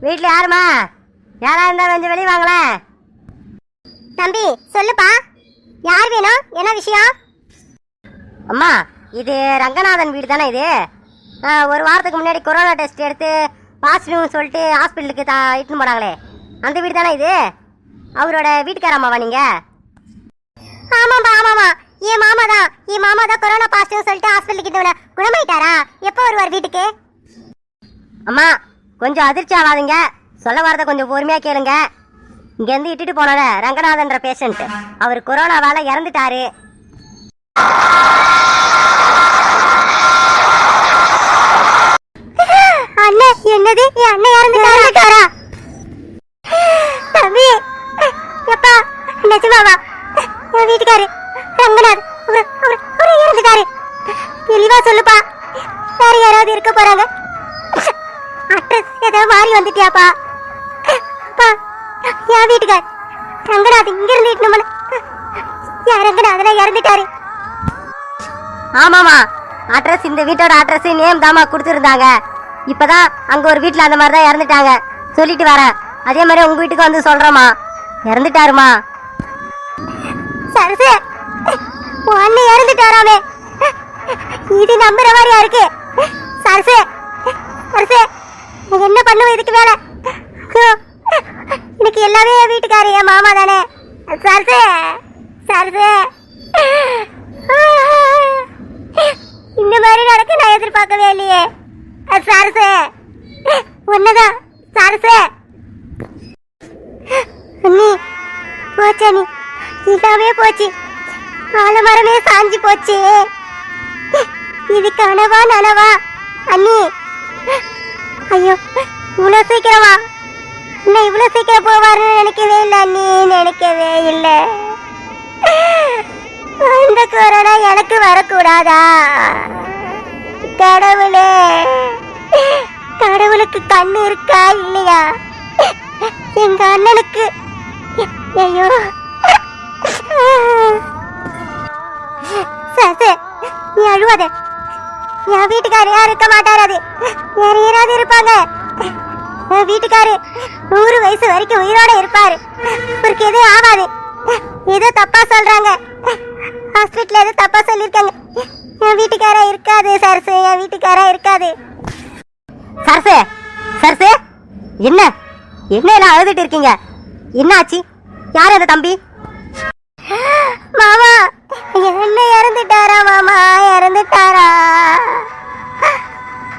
வீட்டில் யாருமா? யாரா இருந்தா கொஞ்சம் வெளியே வாங்களேன். தம்பி சொல்லுப்பா, யார் வேணும், என்ன விஷயம்? அம்மா, இது ரங்கநாதன் வீடு தானே? இது ஒரு வாரத்துக்கு முன்னாடி கொரோனா டெஸ்ட் எடுத்து பாசிட்டிவ்னு சொல்லிட்டு ஹாஸ்பிட்டலுக்கு இட்டுன்னு போனாங்களே, அந்த வீடு தானே இது? அவரோட வீட்டுக்காரம்மாவா நீங்க? ஆமாம்பா ஆமாமா, என் மாமா தான் கொரோனா பாசிட்டிவ் சொல்லிட்டு ஹாஸ்பிட்டலுக்கு இட்டு குணமாயிட்டாரா? எப்போ வருவார் வீட்டுக்கு? அம்மா, கொஞ்சம் அதிர்ச்சி ஆகாதீங்க, சொல்ல வரத கொஞ்சம் பொறுமையா கேளுங்க. இங்கேருந்து இட்டுட்டு போனத ரங்கநாதன்ற பேஷண்ட், அவர் கொரோனாவால இறந்துட்டாரு. அண்ணன் என்னது? என் அண்ணன் இறந்துட்டாரா? தம்பி எப்பா, நிஜமாவா? என் வீட்டுக்காரு ரங்கநாத் அவரு இறந்துட்டாரு. தெளிவா சொல்லுப்பா, வேற யாராவது இருக்க போறாங்க? அட்ரஸ் ஏதோ மாறி வந்துட்டியாப்பா? என் வீட்டுக்கார் ரங்கநாத் இங்க இருந்து இட்டுன்னு என் ரங்கநாதனா இறந்துட்டாரு. ஆமாமா, அட்ரஸ் இந்த வீட்டோட அட்ரஸ் நேம் தாமா கொடுத்துருந்தாங்க. இப்பதான் அங்க ஒரு வீட்டுல அந்த மாதிரி தான் இறந்துட்டாங்க சொல்லிட்டு வரேன். அதே மாதிரி உங்க வீட்டுக்கு வந்து சொல்றோமா, இறந்துட்டாருமா. சரசு, உன்னை இறந்துட்டாராமே, இது நம்புற மாதிரியா இருக்கு? சரசு சரசு, என்ன பண்ணுவோம் இதுக்கு மேல? எனக்கு எல்லாமே என் வீட்டுக்காரு என் மாமா தானே. சரசு சரசு, இந்த மாதிரி நடக்க நான் எதிர்பார்க்கவே இல்லையே. சரசு ஒன்னதான் சரசு. அண்ணி போச்சு, அண்ணி எல்லாமே போச்சு, ஆலமரமே சாஞ்சி போச்சு. இது கனவா நனவா அண்ணி? ஐயோ, இவ்வளோ சீக்கிரமா? இன்னும் இவ்வளோ சீக்கிரம் போவாருன்னு நினைக்கவே இல்லை அண்ணி, நினைக்கவே இல்லை. இந்த கொரோனா எனக்கு வரக்கூடாதா? கடவுளே, கடவுளுக்கு கண்ணு இருக்கா இல்லையா? எங்க அண்ணனுக்கு ஐயோ. சசே, நீ அழுவாத, என் வீட்டுக்காரு யாரும் இருக்க மாட்டாரு, அது வேற யாராவது இருப்பாங்க. என் வீட்டுக்காரு 100 வயசு வரைக்கும் உயிரோட இருப்பாரு, அவருக்கு எதுவும் ஆகாது. ஏதோ தப்பா சொல்றாங்க, ஹாஸ்பிட்டல் ஏதோ தப்பா சொல்லிருக்காங்க. என் வீட்டுக்காரா இருக்காது சரசு, என் வீட்டுக்காரா இருக்காது. சரசு சரசு, என்ன என்ன எல்லாம் அழுதுட்டு இருக்கீங்க? என்ன ஆச்சு? யார் அந்த தம்பி? மாமா என்ன இறந்துட்டாரா? மாமா இறந்துட்டாரா?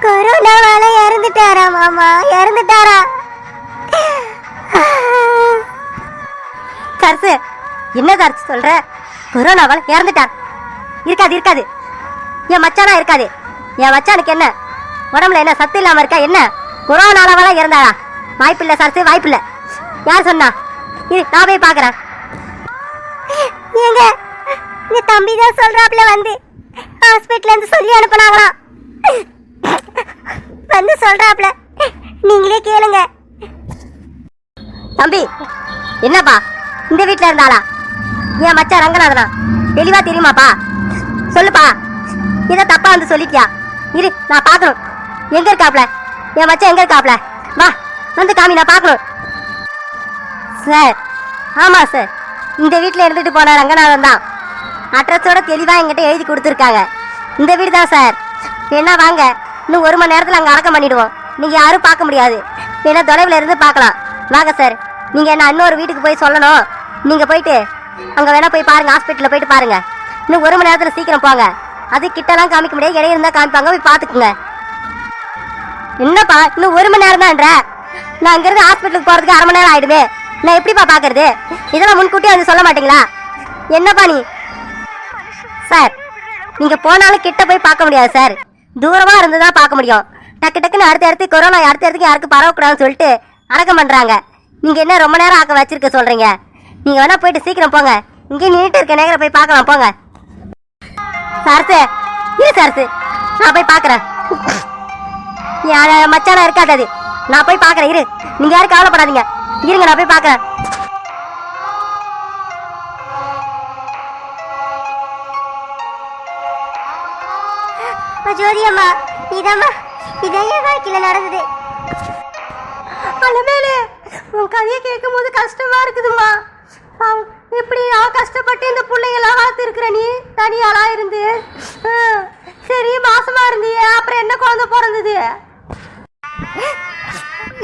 கொரோனாவால இறந்துட்டாரா? மாமா இறந்துட்டாரா? சரசு, என்ன சரசு சொல்ற? கொரோனாவால இறந்துட்டார்? இருக்காது இருக்காது, என் மச்சானா இருக்காது. என் மச்சானுக்கு என்ன உடம்புல என்ன சத்து இல்லாம இருக்கா என்ன? கொரோனாவால இறந்தாரா? வாய்ப்பில்லை சரசு, வாய்ப்பில்லை. யார் சொன்னா? இரு, நான் போய் பாக்குறேன். ஏங்க, இந்த தம்பி தான் சொல்றாப்ல, வந்து ஹாஸ்பிட்டல்ல இருந்து சொல்லி அனுப்புனாங்களாம், வந்து சொல்றாப்ல, நீங்களே கேளுங்க. தம்பி என்னப்பா, இந்த வீட்டுல இருந்தாளா? என் மச்சான் ரங்கநாதனா? தெளிவா தெரியுமாப்பா? சொல்லுப்பா, இதை தப்பா வந்து சொல்லிட்டியா? இரு, நான் பாக்கணும். எங்க இருக்காப்ல என் மச்சான்? எங்க இருக்காப்ல? வா வந்து காமி, நான் பாக்கணும். சார், ஆமா சார், இந்த வீட்டில் இருந்துட்டு போன ரங்கநாதன் தான். அட்ரஸோட தெளிவாக எங்கிட்ட எழுதி கொடுத்துருக்காங்க. இந்த வீடு தான் சார். என்ன வாங்க, இன்னும் 1 மணி நேரத்தில் அங்கே அடக்கம் பண்ணிடுவோம். நீங்கள் யாரும் பார்க்க முடியாது, வேணா தொலைவில் இருந்து பார்க்கலாம். வாங்க சார், நீங்கள் என்ன இன்னொரு வீட்டுக்கு போய் சொல்லணும். நீங்கள் போயிட்டு அங்கே வேணா போய் பாருங்கள், ஹாஸ்பிட்டலில் போயிட்டு பாருங்கள். இன்னும் 1 மணி நேரத்தில் சீக்கிரம் போங்க. அது கிட்டலாம் காமிக்க முடியாது, இடையே இருந்தால் காமிப்பாங்க, போய் பார்த்துக்குங்க. என்னப்பா இன்னும் 1 மணி நேரம் தான்ன்ற? நான் அங்கேருந்து ஹாஸ்பிட்டலுக்கு போகிறதுக்கு 1/2 மணி நேரம் ஆகிடுமே. நான் எப்படிப்பா பார்க்கறது? இதெல்லாம் முன்கூட்டியே வந்து சொல்ல மாட்டீங்களா? என்னப்பா நீ? சார், நீங்கள் போனாலும் கிட்ட போய் பார்க்க முடியாது சார், தூரமாக இருந்து தான் பார்க்க முடியும். டக்கு டக்குன்னு அடுத்த கொரோனா அடுத்த இடத்துக்கு யாருக்கு பரவக்கூடாதுன்னு சொல்லிட்டு அடக்கம் பண்ணுறாங்க. நீங்கள் என்ன ரொம்ப நேரம் ஆக்க வச்சிருக்க சொல்கிறீங்க? நீங்கள் வேணா போயிட்டு சீக்கிரம் போங்க, இங்கே நின்றுட்டு இருக்க நேரம் போய் பார்க்கலாம் போங்க. சரசு, இரு சரசு, நான் போய் பார்க்குறேன். என் மச்சானா இருக்காது, அது நான் போய் பார்க்குறேன். இரு, நீங்கள் யாரும் கவலைப்படாதீங்க, இருங்க, நான் போய் பார்க்குறேன். ஜோதி அம்மா, இதம்மா, இதான் என் வாழ்க்கையில நடந்தது. அலமேலு, உன் கதையை கேட்கும் போது கஷ்டமா இருக்குதுமா. இப்படி நான் கஷ்டப்பட்டு இந்த பிள்ளைங்களாம் வளர்த்துருக்குற நீ தனியாளா இருந்து. சரி, மாசமா இருந்தியே, அப்புறம் என்ன குழந்தை பிறந்தது?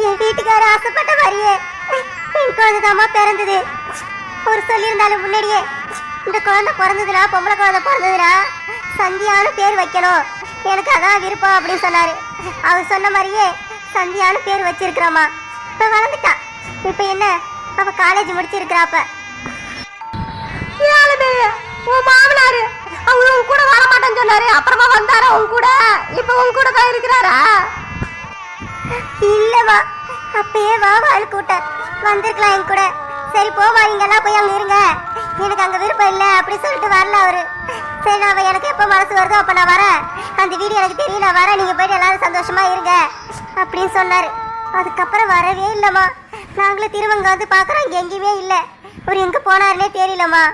என் வீட்டுக்கார ஆசைப்பட்ட மாதிரியே என் குழந்தைதாம்மா பிறந்தது. ஒரு சொல்லியிருந்தாலும் முன்னாடியே இந்த குழந்தை பிறந்ததுனா, பொம்பளை குழந்தை பிறந்ததுனா சந்தியானு பேர் வைக்கணும், எனக்கு அதான் விருப்பம் அப்படின்னு சொன்னாரு. அவர் சொன்ன மாதிரியே சந்தியானு பேர் வச்சிருக்கிறோமா. இப்ப வளர்ந்துட்டா. இப்ப என்ன, அவ காலேஜ் முடிச்சிருக்கிறாப்ப. உன் மாமனாரு அவரு உன் கூட வர மாட்டேன்னு சொன்னாரு, அப்புறமா வந்தாரா உன் கூட? இப்ப உன் கூட தான் இருக்கிறாரா? இல்லவா, அப்பயே வா வாழ் கூட்ட வந்திருக்கலாம் என் கூட. சரி போமா, நீங்கெல்லாம் போய் அங்க இருங்க, எனக்கு அங்க விருப்பம் இல்லை அப்படி சொல்லிட்டு வரல அவரு. சரி, நான் எனக்கு எப்ப மனசு வருதோ அப்ப நான் வரேன், அந்த வீடு எனக்கு தெரியும், நான் வரேன், நீங்க போயிட்டு எல்லாரும் சந்தோஷமா இருங்க அப்படின்னு சொன்னாரு. அதுக்கப்புறம் வரவே இல்லம்மா. நாங்களும் திருவங்க வந்து பாக்குறோம், இங்க எங்கேயுமே இல்லை. அவர் எங்க போனாருன்னே தெரியலம்மா.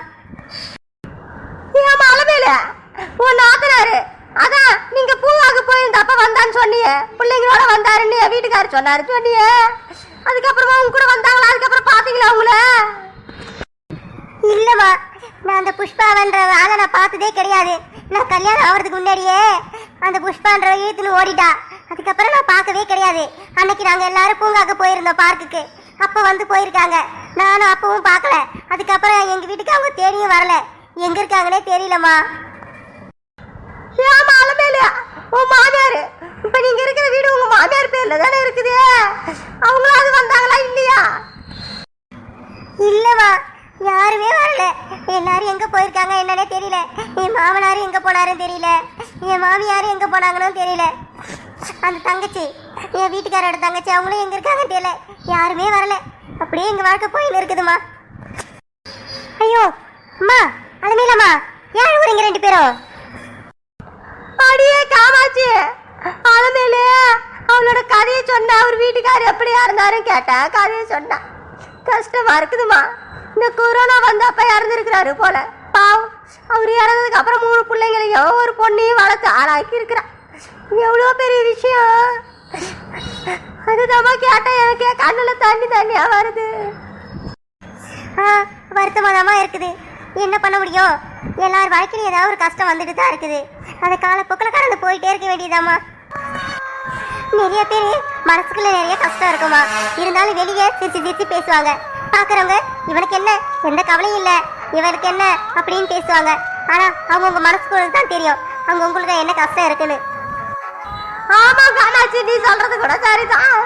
ஏமா அலமேல, உன் நாத்தனாரு அதான் நீங்க பூவாக்கு போயிருந்தப்ப வந்தான்னு சொன்னியே, பிள்ளைங்களோட வந்தாருன்னு என் வீட்டுக்காரர் சொன்னாரு சொன்னியே. அதுக்கப்புறமா உங்க கூட வந்தாங்களா? அதுக்கப்புறம் பாத்தீங்களா அவங்கள? இல்லம்மா, நான் அந்த புஷ்பாவன்ற ஆளை நான் பார்த்ததே கிடையாது. நான் கல்யாணம் ஆகிறதுக்கு முன்னாடியே அந்த புஷ்பான்ற ஈத்துன்னு ஓடிட்டா. அதுக்கப்புறம் நான் பார்க்கவே கிடையாது. அன்னைக்கு நாங்கள் எல்லாரும் பூங்காக்க போயிருந்தோம், பார்க்குக்கு. அப்போ வந்து போயிருக்காங்க, நானும் அப்பவும் பார்க்கல. அதுக்கப்புறம் எங்கள் வீட்டுக்கு அவங்க தேடியும் வரல, எங்கே இருக்காங்கன்னே தெரியலம்மா. ஏமா அலமேல, உன் மாமியாரு இப்ப நீங்க இருக்கிற வீடு உங்க மாமியார் பேர்ல தானே இருக்குது, அவங்களாவது வந்தாங்களா இல்லையா? இல்லம்மா, யாருமே வரல. எல்லாரும் எங்க போயிருக்காங்க என்னன்னே தெரியல. என் மாமனாரு எங்க போனாருன்னு தெரியல, என் மாமியாரும் எங்க போனாங்கன்னு தெரியல. அந்த தங்கச்சி, என் வீட்டுக்காரோட தங்கச்சி, அவங்களும் எங்க இருக்காங்கன்னு தெரியல. யாருமே வரல. அப்படியே எங்க வாழ்க்கை போயின்னு இருக்குதுமா. ஐயோ அம்மா, அலமேலம்மா, ஏன் அழுவுறீங்க ரெண்டு பேரும்? அடியே காமாச்சி, அலமேலே அவளோட கதையை சொன்னா, அவர் வீட்டுக்காரர் எப்படியா இருந்தாருன்னு கேட்டா கதையை சொன்னா. கஷ்டமா இருக்குதுமா. இந்த கொரோனா வந்தப்ப இறந்துருக்கிறாரு போல, பாவம். அவர் இறந்ததுக்கு அப்புறம் 3 பிள்ளைங்களையும் ஒரு பொண்ணையும் வளர்த்து ஆளாக்கி இருக்கிறான். எவ்வளோ பெரிய விஷயம். அதுதாம்மா கேட்டா எனக்கே கண்ணுல தண்ணியா வருது. வருத்தமாதாமா இருக்குது. என்ன பண்ண முடியும்? எல்லார் வாழ்க்கையிலும் ஏதாவது ஒரு கஷ்டம் வந்துட்டு தான் இருக்குது. அதை காலப்போக்கில் கடந்து போயிட்டே இருக்க வேண்டியதாம்மா. நிறைய பேர் மனசுக்குள்ள நிறைய கஷ்டம் இருக்குமா, இருந்தாலும் வெளியே சிரிச்சு பேசுவாங்க. பாக்குறவங்க இவனுக்கு என்ன, எந்த கவலையும் இல்லை, இவனுக்கு என்ன அப்படின்னு பேசுவாங்க. ஆனா அவங்க மனசுக்குள்ள தான் தெரியும் அவங்க உங்களுக்கு என்ன கஷ்டம் இருக்குன்னு. ஆமா காணாச்சி, நீ சொல்றது கூட சரிதான்.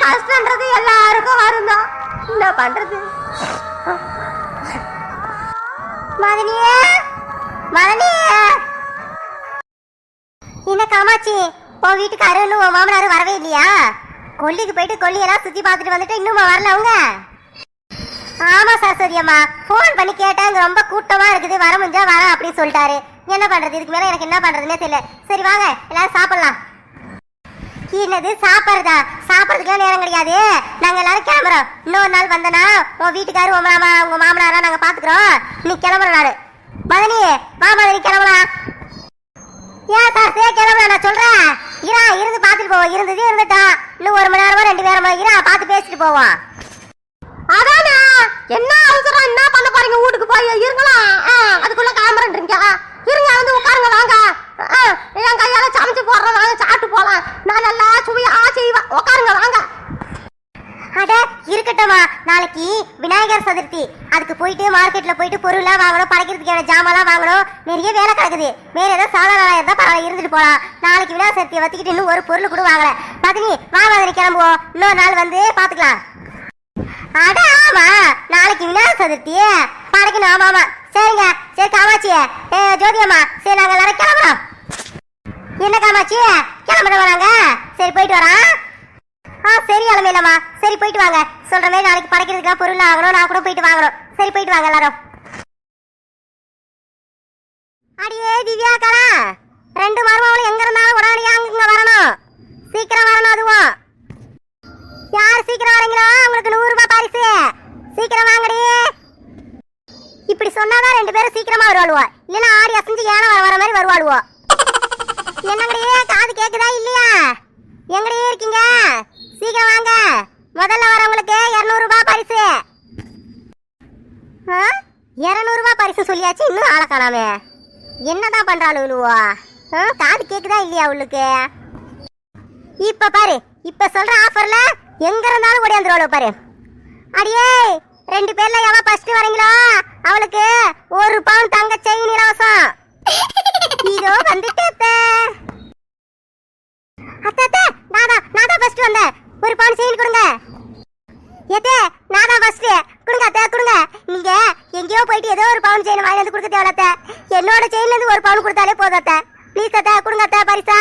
கஷ்டன்றது எல்லாருக்கும் வருந்தான், என்ன பண்றது? மதனியே, மதனியே, என்ன காமாட்சி, உன் வீட்டுக்காரு இன்னும் உன் மாமனாரு வரவே இல்லையா? கொல்லிக்கு போயிட்டு கொல்லியெல்லாம் சுத்தி பார்த்துட்டு வந்துட்டு இன்னும் வரல அவங்க? ஆமா சரஸ்வதி அம்மா, போன் பண்ணி கேட்டாங்க, ரொம்ப கூட்டமா இருக்குது, வர முடிஞ்சா வர அப்படின்னு சொல்லிட்டாரு. என்ன பண்றது, இதுக்கு மேல எனக்கு என்ன பண்றதுன்னே தெரியல. சரி வாங்க எல்லாரும் சாப்பிடலாம். என்னது சாப்பிட்றதா? சாப்பிட்றதுக்குலாம் நேரம் கிடையாது, நாங்க எல்லாரும் கிளம்புறோம். இன்னொரு நாள் வந்தனா உன் வீட்டுக்காரு உங்க மாமனாரா நாங்க பாத்துக்கிறோம். நீ கிளம்புறோம். நானு மதனி, வா மதனி கிளம்பலாம். ஏன் சார் கிளம்பலாம், நான் சொல்றேன். இரா இருந்து பாத்துட்டு போவோம், இருந்தது இருந்துட்டான். இன்னும் 1 மணி நேரமா 2 நேரமா இரா பார்த்து பேசிட்டு போவோம். அதானே, என்ன அவசரம், என்ன பண்ண போறீங்க? வீட்டுக்கு போய் இருங்களா, அதுக்குள்ள கிளம்புறேன்றீங்க. இருங்க, வந்து உட்காருங்க, வாங்க. என் கையால சமைச்சு போடுறோம், வாங்க சாப்பிட்டு போலாம். நான் நல்லா சுவையா செய்வேன், உட்காருங்க வாங்க. அட இருக்கட்டும்மா, நாளைக்கு விநாயகர் சதுர்த்தி, அதுக்கு போயிட்டு மார்க்கெட்ல போயிட்டு பொருள்லாம் வாங்கணும், படைக்கிறதுக்கான ஜாமான்லாம் வாங்கணும். நிறைய வேலை கிடக்குது. வேற ஏதாவது சாதாரண வேலை இருந்தா பரவாயில்ல, இருந்துட்டு போலாம். நாளைக்கு விநாயகர் சதுர்த்தியை வச்சுக்கிட்டு இன்னும் ஒரு பொருள் கூட வாங்கல. மதனி வா மதனி கிளம்புவோம், இன்னொரு நாள் வந்து பாத்துக்கலாம். அட ஆமா, நாளைக்கு விநாயகர் சதுர்த்தி படைக்கணும். ஆமா ஆமா, சரிங்க. சரி காமாட்சி, ஜோதி அம்மா, சரி நாங்க எல்லாரும் கிளம்புறோம். என்ன காமாட்சி கிளம்புற வராங்க? சரி போயிட்டு வரான். சரி அலமேலம்மா, சரி போயிட்டு வாங்க. சொல்ற மாதிரி நாளைக்கு படைக்கிறதுக்கு பொருள் வாங்கணும், நான் கூட போயிட்டு வாங்குறோம். சரி போயிட்டு வாங்க எல்லாரும். அடியே திவ்யா கலா, 2 மருமகளும் எங்க இருந்தாலும் உடனடியா அங்க வரணும், சீக்கிரம் வரணும். அதுவும் யார் சீக்கிரம் வரீங்களோ உங்களுக்கு 100 ரூபாய் பரிசு. சீக்கிரம் வாங்கடி. இப்படி சொன்னாதான் 2 பேரும் சீக்கிரமா வருவாளுவோ, இல்லைன்னா ஆடி அசைஞ்சு ஏன வர மாதிரி வருவாளுவோ. என்னங்கடியே காது கேக்குதா இல்லையா? எங்கடியே இருக்கீங்க? சீக்கிரம் வாங்க. முதல்ல வரவங்களுக்கு 200 ரூபாய் பரிசு. 200 ரூபாய் பரிசு சொல்லியாச்சு, இன்னும் ஆளை காணாமே. என்னதான் பண்றாளு இழுவா? காது கேக்குதா இல்லையா அவளுக்கு? இப்ப பாரு, இப்ப சொல்ற ஆஃபர்ல எங்க இருந்தாலும் ஓடியாந்துருவாளு பாரு. அடியே 2 பேர்ல எவ ஃபர்ஸ்ட் வரீங்களோ அவளுக்கு 1 பவுன் தங்க செயின் இலவசம். இதோ வந்துட்டே அத்தை. நாதான் ஃபர்ஸ்ட் வந்தேன். 1 பவுன் செயின் கொடுங்க. ஏதே நாதான் ஃபர்ஸ்ட். கொடுங்க அத்தை, கொடுங்க. நீங்க எங்கேயோ போயிட்டு ஏதோ 1 பவுன் செயின் வாங்கி வந்து கொடுக்க தேவையில்ல அத்தை. என்னோட செயின்ல இருந்து 1 பவுன் கொடுத்தாலே போதும் அத்தை. ப்ளீஸ் அத்தை, கொடுங்க அத்தை பரிசா.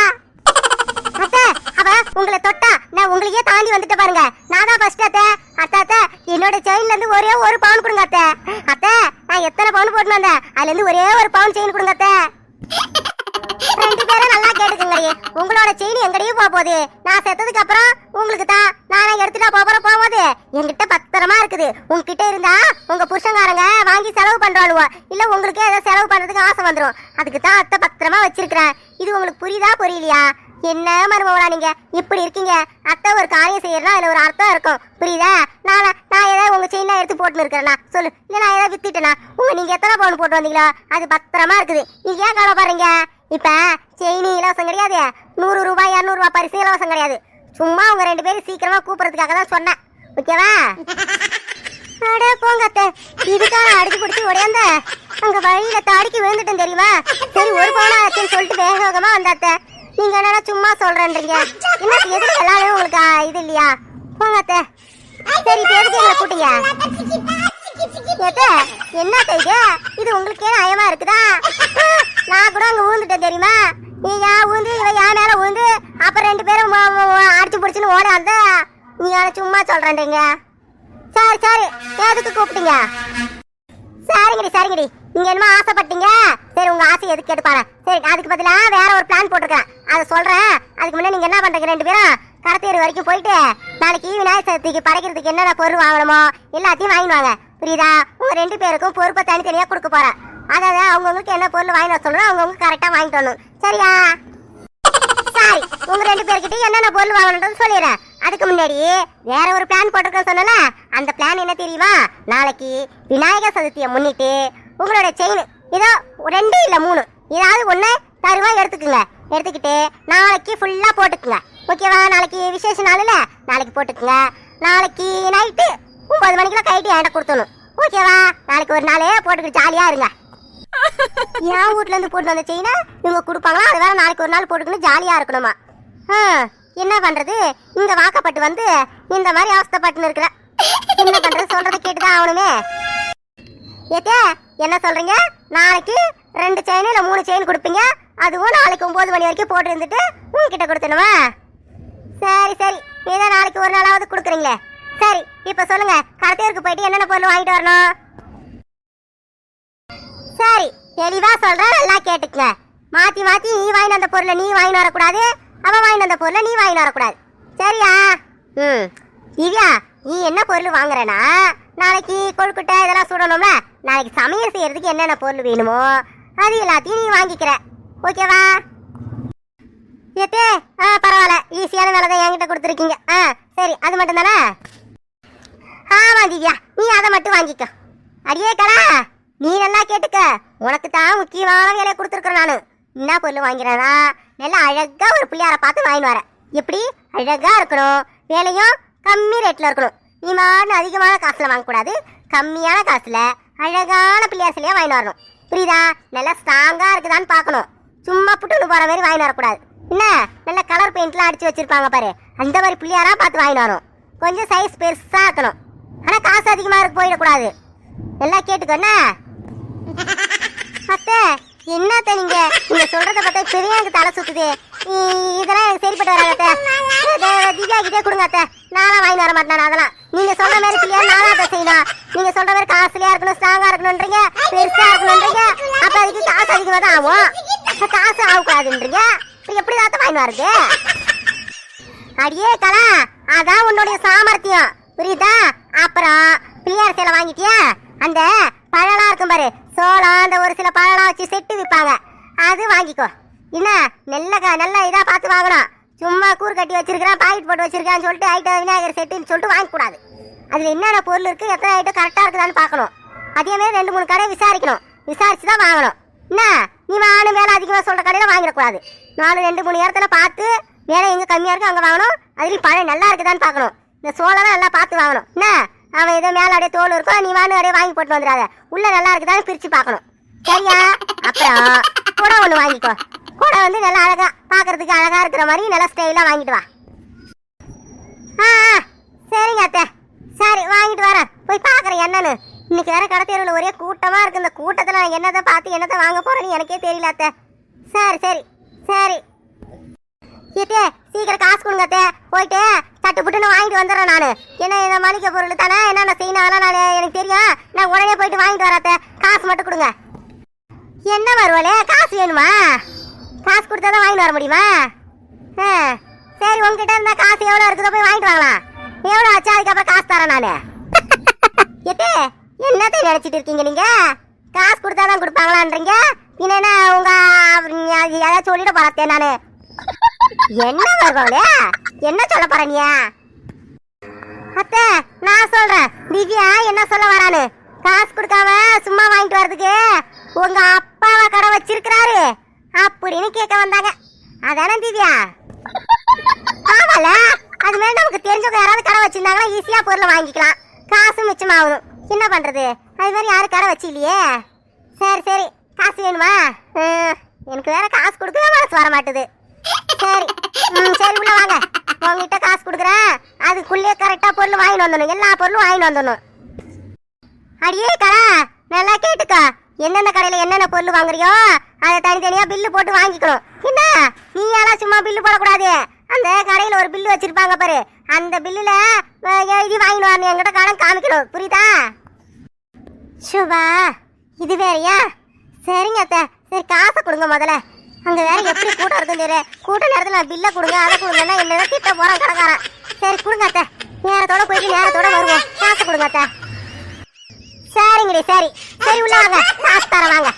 அத்தை அவ உங்களை தொட்டா நான் உங்களையே தாண்டி வந்துட்டு பாருங்க. நாதான் ஃபர்ஸ்ட் அத்தை. அத்தை என்னோட செயின்ல இருந்து ஒரே 1 பவுன் கொடுங்க அத்தை. அத்தை நான் எத்தனை பவுன் போட்டு வந்தேன், அதுல இருந்து ஒரே 1 பவுன் செயின் கொடுங்க அத்தை. 2 பேரும் நல்லா கேட்டுக்குங்கடி. உங்களோட செயின் எங்கடையும் போக போகுது. நான் செத்ததுக்கு அப்புறம் உங்களுக்கு தான் நானே எடுத்துட்டா போகும்போது என்கிட்ட பத்திரமா இருக்குது. உங்ககிட்ட இருந்தா உங்க புருஷங்காரங்க வாங்கி செலவு பண்றாளுவோ, இல்ல உங்களுக்கு ஏதோ செலவு பண்றதுக்கு ஆசை வந்துடும். அதுக்கு தான் அத்தை பத்திரமா வச்சிருக்கிறேன். இது உங்களுக்கு புரியுதா புரியலையா? என்ன மருமகளா நீங்க இப்படி இருக்கீங்க? அத்தை ஒரு காரியம் செய்யறா அதுல ஒரு அர்த்தம் இருக்கும், புரியுதா? நான் ஏதாவது உங்க செயினா எடுத்து போட்டு இருக்கிறேன்னா சொல்லு, இல்ல நான் ஏதாவது வித்துட்டேனா? நீங்க எத்தனை பவுன் போட்டு வந்தீங்களோ அது பத்திரமா இருக்குது. நீங்க ஏன் கவலைப்படுறீங்க? இப்ப செயின் இலவசம் கிடையாது, 100 ரூபாய் 200 ரூபாய் பரிசு இலவசம் கிடையாது. சும்மா உங்க 2 பேரும் சீக்கிரமா கூப்பிடுறதுக்காக தான் சொன்னேன், ஓகேவா? அட போங்க அத்தை, இதுக்காக அடிச்சு பிடிச்சி உடையாந்த அங்க வழியில தடுக்கி விழுந்துட்டேன் தெரியுமா? சரி 1 பவுன் ஆச்சுன்னு சொல்லிட்டு வேக வேகமா வந்தாத்த. நீங்க என்னன்னா சும்மா சொல்றேன்றீங்க. என்ன எதுல எல்லாரும் உங்களுக்கு இது இல்லையா? போங்க அத்தை. சரி இப்ப எதுக்கு எங்களை கூட்டீங்க? என்ன இது உங்களுக்கு ஏன் அயமா இருக்குதா? நான் கூட அங்க ஊந்துட்டேன் தெரியுமா? நீ ஏன் ஊந்து இவ ஏன் மேல ஊந்து அப்புறம் 2 பேரும் அடிச்சு பிடிச்சுன்னு ஓட அந்த நீங்க சும்மா சொல்றேன்றீங்க. சரி எதுக்கு கூப்பிட்டீங்க? சரிங்கடி நீங்க என்னமோ ஆசைப்பட்டீங்க. சரி உங்க ஆசை எதுக்கு கேட்டுப்பாரு. சரி அதுக்கு பதிலா வேற ஒரு பிளான் போட்டிருக்கேன், அதை சொல்றேன். அதுக்கு முன்னாடி நீங்க என்ன பண்றீங்க? 2 பேரும் கடத்தேரு வரைக்கும் போயிட்டு நாளைக்கு விநாயகர் சதுர்த்திக்கு படைக்கிறதுக்கு என்னென்ன பொருள் வாங்கணுமோ எல்லாத்தையும் வாங்கிடுவாங்க, புரியுதா? உங்க 2 பேருக்கும் பொறுப்பை தனித்தனியா கொடுக்க போறேன். அதாவது அவங்கவுங்களுக்கு என்ன பொருள் வாங்கிட்டு வர சொல்லணும், அவங்கவுங்க கரெக்டா வாங்கிட்டு வரணும், சரியா? சரி உங்க 2 பேர்கிட்ட என்னென்ன பொருள் வாங்கணும்னு சொல்லிடுறேன். அதுக்கு முன்னாடி வேற ஒரு பிளான் போட்டிருக்கேன் சொன்னல, அந்த பிளான் என்ன தெரியுமா? நாளைக்கு விநாயகர் சதுர்த்தியை முன்னிட்டு உங்களோட செயின் ஏதோ 2 இல்ல 3 ஏதாவது ஒண்ணு தருவா எடுத்துக்குங்க. எடுத்துக்கிட்டு நாளைக்கு ஃபுல்லா போட்டுக்குங்க, ஓகேவா? நாளைக்கு விசேஷ நாள்ல நாளைக்கு போட்டுக்குங்க. நாளைக்கு நைட்டு 9 மணிக்கெல்லாம் கைட்டு என்கிட்ட கொடுத்தணும், ஓகேவா? நாளைக்கு ஒரு நாளே போட்டுக்கிட்டு ஜாலியா இருங்க. என் வீட்டுல இருந்து போட்டு வந்த செயினா இவங்க கொடுப்பாங்களா? அது வேற நாளைக்கு ஒரு நாள் போட்டுக்கணும், ஜாலியா இருக்கணுமா? என்ன பண்றது? இங்க வாக்கப்பட்டு வந்து இந்த மாதிரி அவஸ்தைப்பட்டு இருக்கிற. என்ன பண்றது? சொல்றதை கேட்டுதான் ஆகணுமே. ஏத்தே என்ன சொல்றீங்க? நாளைக்கு 2 செயின் இல்ல 3 செயின் கொடுப்பீங்க, அதுவும் நாளைக்கு 9 மணி வரைக்கும் போட்டு இருந்துட்டு உங்ககிட்ட கொடுத்தணுமா? சரி ஏதோ நாளைக்கு ஒரு நாளாவது கொடுக்குறீங்களே. சரி இப்ப சொல்லுங்க, கடத்தேருக்கு போயிட்டு என்னென்ன பொருள் வாங்கிட்டு வரணும்? சரி தெளிவா சொல்றேன், நல்லா கேட்டுக்குங்க. மாத்தி நீ வாங்கிட்டு வந்த பொருளை நீ வாங்கிட்டு வரக்கூடாது, அவன் வாங்கிட்டு வந்த பொருளை நீ வாங்கிட்டு வரக்கூடாது, சரியா? திவ்யா நீ என்ன பொருள் வாங்குறேன்னா நாளைக்கு கொழுக்கட்டை இதெல்லாம் சுடணும்ல, நாளைக்கு சமையல் செய்யறதுக்கு என்னென்ன பொருள் வேணுமோ அது எல்லாத்தையும் நீ வாங்கிக்கிற, ஓகேவா? ஏத்தே பரவாயில்ல, ஈஸியான வேலை தான் என்கிட்ட கொடுத்துருக்கீங்க. சரி அது மட்டும் தானே? ஆமா திவ்யா நீ அதை மட்டும் வாங்கிக்க. அடியே கலா நீ நல்லா கேட்டுக்க, உனக்கு தான் முக்கியமான வேலையை கொடுத்துருக்குறேன் நானு. என்ன பொருள் வாங்கிறேன்னா நல்லா அழகா ஒரு பிள்ளையார பார்த்து வாங்கிட்டு வரேன். எப்படி அழகா இருக்கணும், வேலையும் கம்மி ரேட்ல இருக்கணும். நீ மாட்டு அதிகமான காசுல வாங்கக்கூடாது, கம்மியான காசுல அழகான பிள்ளையார் சிலையா வாங்கிட்டு வரணும், புரியுதா? நல்லா ஸ்ட்ராங்கா இருக்குதான்னு பார்க்கணும், சும்மா புட்டுன்னு போற மாதிரி வாங்கிட்டு வரக்கூடாது. என்ன நல்ல கலர் பெயிண்ட்லாம் அடிச்சு வச்சிருப்பாங்க பாரு, அந்த மாதிரி பிள்ளையாரா பார்த்து வாங்கிட்டு வரணும். கொஞ்சம் சைஸ் பெருசா இருக்கணும், ஆனா காசு அதிகமா இருக்கு போயிடக்கூடாது. எல்லாம் கேட்டுக்கோண்ண. அத்தை என்னத்த நீங்க சொல்றத பார்த்தா பெரியவங்க தலை சுத்துது. இதெல்லாம் எனக்கு சரிப்பட்டு வராங்க. திவ்யா கிட்டே கொடுங்க அத்தை, நானா வாங்கி வர மாட்டேன். அதெல்லாம் நீங்க சொல்ற மாதிரி பிள்ளையா நானா அதை செய்யணும். நீங்க சொல்ற மாதிரி காசுலயா இருக்கணும், ஸ்ட்ராங்கா இருக்கணும்ன்றீங்க, பெருசா இருக்கணும்ன்றீங்க. அப்ப அதுக்கு காசு அதிகமா தான் ஆகும், காசு ஆகக்கூடாதுன்றீங்க. எப்படி தான் வாங்கி வருது? அடியே கலா அதான் உன்னுடைய சாமர்த்தியம், புரியுதா? அப்புறம் பிள்ளையார் சேலை வாங்கிட்டியா? அந்த பழம்லாம் இருக்கும் பாரு, சோளம், அந்த ஒரு சில பழம்லாம் வச்சு செட்டு விற்பாங்க, அது வாங்கிக்கோ. என்ன நல்ல இதா பார்த்து வாங்கணும், சும்மா கூறு கட்டி வச்சிருக்கான் பாக்கெட் போட்டு வச்சிருக்கான்னு சொல்லிட்டு ஐட்டம் விநாயகர் செட்டுன்னு சொல்லிட்டு வாங்கக்கூடாது. அதில் என்னென்ன பொருள் இருக்குது, எத்தனை ஐட்டம் கரெக்டாக இருக்குதான்னு பார்க்கணும். அதே மாதிரி 2-3 கடை விசாரிக்கணும். விசாரிச்சு தான் வாங்கணும். என்ன நீ வாங்கணும் மேலே அதிகமாக சொல்கிற கடையில் வாங்கிடக்கூடாது. 2-3 இடத்துல பார்த்து வேலை எங்கே கம்மியாக இருக்குது அங்கே வாங்கணும். அதுலேயும் பழம் நல்லா இருக்குதான்னு பார்க்கணும். இந்த சோளம் நல்லா பார்த்து வாங்கணும். என்ன அவன் ஏதோ மேலே அப்படியே தோல் இருக்கும், நீ வாங்க அப்படியே வாங்கி போட்டு வந்துடாத. உள்ள நல்லா இருக்குதான்னு பிரித்து பார்க்கணும். சரியா? அப்புறம் குடம் ஒன்று வாங்கிக்கோ. குடம் வந்து நல்லா அழகாக பார்க்கறதுக்கு அழகாக இருக்கிற மாதிரி நல்லா ஸ்டைலாக வாங்கிட்டு வா. சரிங்க அத்தை, சரி வாங்கிட்டு வரேன். போய் பார்க்குறேன் என்னன்னு. இன்னைக்கு வேற கடை தெருவில் ஒரே கூட்டமாக இருக்குது. இந்த கூட்டத்தில் நான் என்னத்தை பார்த்து என்னத்தை வாங்க போகிறேன்னு எனக்கே தெரியல அத்தை. சரி சரி சரி ஏத்தே, சீக்கிரம் காசு கொடுங்க அத்தை. போயிட்டு தட்டு புட்டுன்னு வாங்கிட்டு வந்துடுறேன் நான். என்ன இந்த மளிகை பொருள் தானே, என்னென்ன செய்யணும் அதெல்லாம் நான் எனக்கு தெரியும். நான் உடனே போயிட்டு வாங்கிட்டு வரேன் அத்தை. காசு மட்டும் கொடுங்க. என்ன வருவாளே, காசு வேணுமா? காசு கொடுத்தா தான் வாங்கிட்டு வர முடியுமா? சரி, உங்ககிட்ட இருந்தால் காசு எவ்வளோ இருக்குதோ போய் வாங்கிட்டு வாங்கலாம். எவ்வளோ ஆச்சு, அதுக்கப்புறம் காசு தரேன் நான். ஏத்தே, என்னத்தை நினைச்சிட்டு இருக்கீங்க நீங்க? காசு கொடுத்தாதான் கொடுப்பாங்களான்றீங்க. என்ன உங்க ஏதாவது சொல்லிட போறேன் நானு. என்ன வருவாங்களே, என்ன சொல்ல போற நீ? அத்தை, நான் சொல்றேன். திவ்யா என்ன சொல்ல வரானு, காசு கொடுக்காம சும்மா வாங்கிட்டு வர்றதுக்கு உங்க அப்பாவை கடை வச்சிருக்கிறாரு அப்படின்னு கேட்க வந்தாங்க. அதானே திவ்யா? ஆமால, அது மாதிரி நமக்கு தெரிஞ்சவங்க யாராவது கடை வச்சிருந்தாங்கன்னா ஈஸியா பொருளை வாங்கிக்கலாம், காசு மிச்சமாகும். என்ன பண்றது, அது மாதிரி யாரும் கடை வச்சு இல்லையே. சரி சரி, காசு வேணுமா? எனக்கு வேற காசு கொடுக்கவே மனசு வர மாட்டுது. சரி சரி, உள்ள வாங்க. உங்ககிட்ட காசு கொடுக்குறேன், அதுக்குள்ளே கரெக்டா பொருள் வாங்கிட்டு வந்துடணும். எல்லா பொருளும் வாங்கிட்டு வந்துடணும். அடியே கடை, நல்லா கேட்டுக்கா. எந்தெந்த கடையில என்னென்ன பொருள் வாங்குறியோ அதை தனித்தனியா பில்லு போட்டு வாங்கிக்கணும். என்ன நீ எல்லாம் சும்மா பில்லு போடக்கூடாது. அந்த கடையில ஒரு பில்லு வச்சிருப்பாங்க பாரு, அந்த பில்லுல எழுதி வாங்கிட்டு வரணும். என்கிட்ட கடன் காமிக்கணும், புரியுதா? சுபா, இது வேறையா? சரிங்க அத்தை. சரி, காசை கொடுங்க முதல்ல. அங்க வேற எப்படி கூட்டம் இருக்கும் தெரியல. கூட்ட நேரத்துல நான் பில்லை கொடுங்க அதை கொடுங்கன்னா என்னதான் திட்ட போறான் கடைக்காரன். சரி கொடுங்க அத்தை, நேரத்தோட போயிட்டு நேரத்தோட வருவோம். காசை கொடுங்க அத்தை. சரிங்கடி, சரி சரி, உள்ள வாங்க, காசு தரேன் வாங்க.